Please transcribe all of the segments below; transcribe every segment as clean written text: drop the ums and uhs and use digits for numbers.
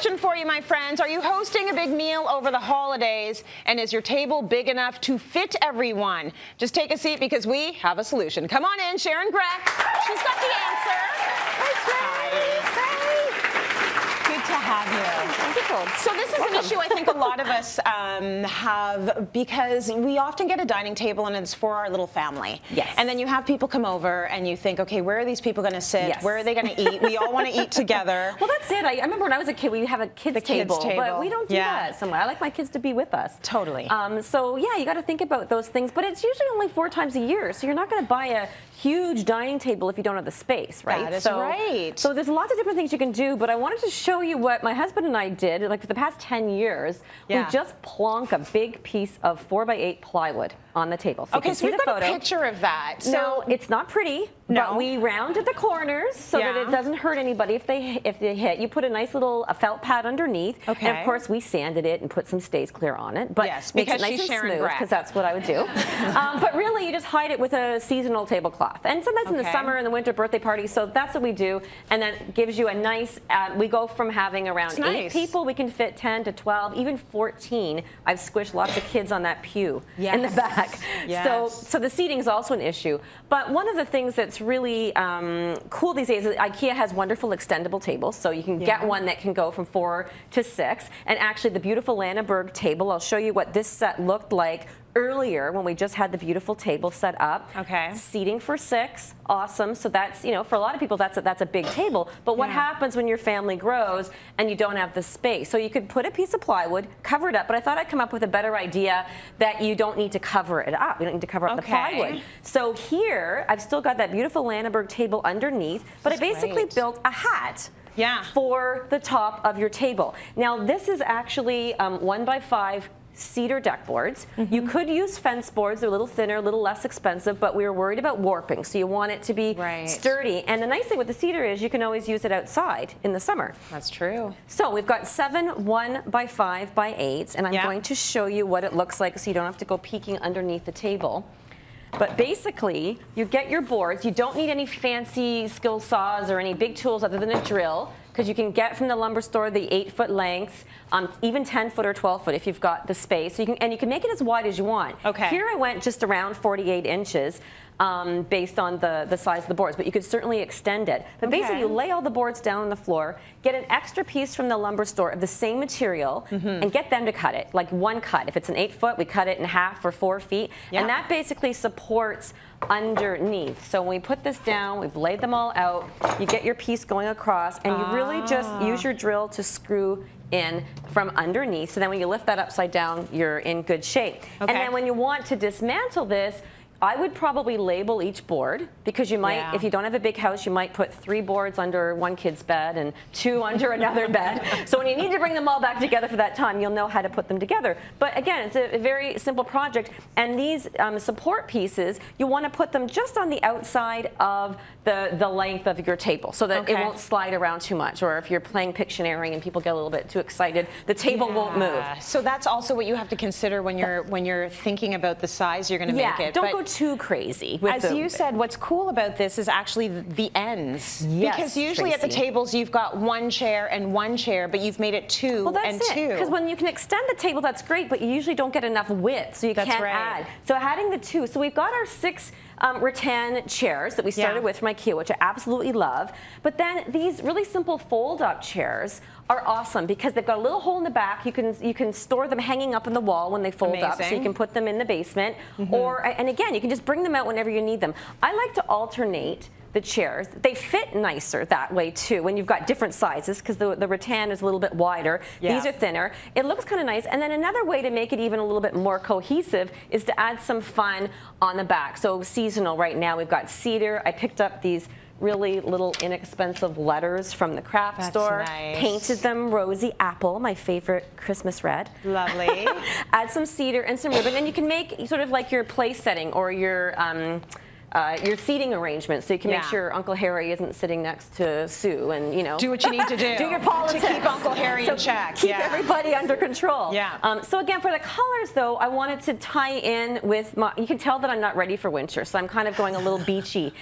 Question for you, my friends. Are you hosting a big meal over the holidays, and is your table big enough to fit everyone? Just take a seat because we have a solution. Come on in, Sharon Grech. She's got the answer. Good to have you. So this is an issue I think a lot of us have, because we often get a dining table and it's for our little family. Yes. And then you have people come over and you think, okay, where are these people going to sit? Yes. Where are they going to eat? We all want to eat together. Well, that's it. I remember when I was a kid, we have a kids table, but we don't do that somewhere. I like my kids to be with us. Totally. So yeah, you got to think about those things, but it's usually only 4 times a year, so you're not going to buy a huge dining table if you don't have the space, right? That is right. So there's lots of different things you can do, but I wanted to show you what my husband and I did, like for the past 10 years. We just plonk a big piece of 4x8 plywood on the table. So okay, so we've got a picture of that. So no, it's not pretty, but we rounded the corners so that it doesn't hurt anybody if they hit. You put a nice little felt pad underneath, and of course we sanded it and put some Stays Clear on it. But yes, makes because it nice she's and Sharon smooth, because that's what I would do. But really, you just hide it with a seasonal tablecloth, and sometimes in the summer and the winter birthday parties. So that's what we do, and then gives you a nice. We go from having around 8 people, we can fit 10 to 12, even 14. I've squished lots of kids on that pew in the back. So the seating is also an issue. But one of the things that's really cool these days is IKEA has wonderful extendable tables. So you can get one that can go from 4 to 6. And actually the beautiful Lanneberg table, I'll show you what this set looked like earlier when we just had the beautiful table set up. Seating for 6, awesome. So that's, you know, for a lot of people that's a big table. But what happens when your family grows and you don't have the space? So you could put a piece of plywood, cover it up, but I thought I'd come up with a better idea that you don't need to cover it up. You don't need to cover up the plywood. So here, I've still got that beautiful Lanneberg table underneath, but I basically built a hat for the top of your table. Now this is actually 1x5 cedar deck boards. You could use fence boards. They're a little thinner, a little less expensive, but we were worried about warping, so you want it to be sturdy. And the nice thing with the cedar is you can always use it outside in the summer. That's true. So we've got 7 1x5x8s, and I'm going to show you what it looks like so you don't have to go peeking underneath the table. But basically, you get your boards. You don't need any fancy skill saws or any big tools other than a drill, because you can get from the lumber store the 8-foot lengths, even 10-foot or 12-foot if you've got the space. So you can make it as wide as you want. Here I went just around 48 inches based on the size of the boards, but you could certainly extend it. But basically, you lay all the boards down on the floor, get an extra piece from the lumber store of the same material, and get them to cut it, like one cut. If it's an 8-foot, we cut it in half for 4 feet, and that basically supports underneath. So when we put this down, we've laid them all out, you get your piece going across, and you really just use your drill to screw in from underneath. So then when you lift that upside down, you're in good shape. And then when you want to dismantle this, I would probably label each board, because you might, if you don't have a big house, you might put 3 boards under one kid's bed and 2 under another bed. So when you need to bring them all back together for that time, you'll know how to put them together. But again, it's a very simple project. And these support pieces, you want to put them just on the outside of the length of your table, so that it won't slide around too much. Or if you're playing Pictionary and people get a little bit too excited, the table won't move. So that's also what you have to consider when you're thinking about the size you're going to make it. Don't go too crazy. As you said, what's cool about this is actually the ends. Because usually at the tables you've got 1 chair and 1 chair, but you've made it 2 and 2. Because when you can extend the table, that's great, but you usually don't get enough width, so you can't add. So adding the 2, so we've got our 6 rattan chairs that we started with from IKEA, which I absolutely love. But then these really simple fold-up chairs are awesome because they've got a little hole in the back. You can store them hanging up on the wall when they fold up, so you can put them in the basement. And again, you can just bring them out whenever you need them. I like to alternate the chairs. They fit nicer that way too when you've got different sizes, because the rattan is a little bit wider. These are thinner. It looks kind of nice. And then another way to make it even a little bit more cohesive is to add some fun on the back. So seasonal right now, we've got cedar. I picked up these really little inexpensive letters from the craft store. Painted them rosy apple, my favorite Christmas red. Lovely. Add some cedar and some ribbon, and you can make sort of like your place setting or your seating arrangement, so you can make sure Uncle Harry isn't sitting next to Sue, and you know, do what you need to do. Do your politics. To keep Uncle Harry in check. Keep everybody under control. So again, for the colors though, I wanted to tie in with my, you can tell that I'm not ready for winter, so I'm kind of going a little beachy.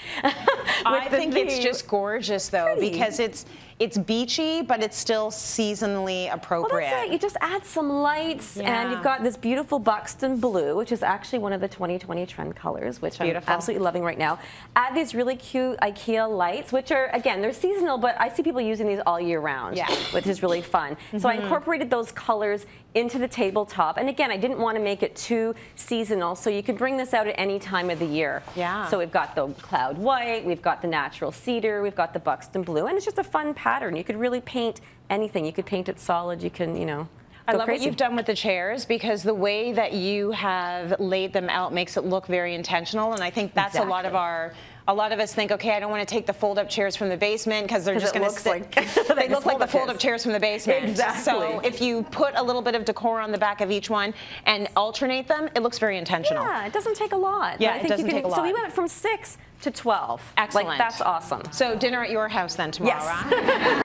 I think it's just gorgeous though, because it's beachy, but it's still seasonally appropriate. Well, that's it. You just add some lights, and you've got this beautiful Buxton blue, which is actually one of the 2020 trend colors, which I'm absolutely loving right now. Add these really cute IKEA lights, which are, again, they're seasonal, but I see people using these all year round, which is really fun. So I incorporated those colors into the tabletop, and again, I didn't want to make it too seasonal, so you can bring this out at any time of the year. So we've got the cloud white, we've got the natural cedar, we've got the Buxton blue, and it's just a fun pattern. You could really paint anything. You could paint it solid. You can, you know, I love what you've done with the chairs, because the way that you have laid them out makes it look very intentional, and I think that's a lot of us think, okay, I don't want to take the fold-up chairs from the basement because they're just going to sit. They look like the fold-up chairs from the basement. Exactly. So if you put a little bit of decor on the back of each one and alternate them, it looks very intentional. Yeah, it doesn't take a lot. Yeah, it doesn't take a lot. So we went from 6 to 12. Excellent. Like, that's awesome. So dinner at your house then tomorrow, right?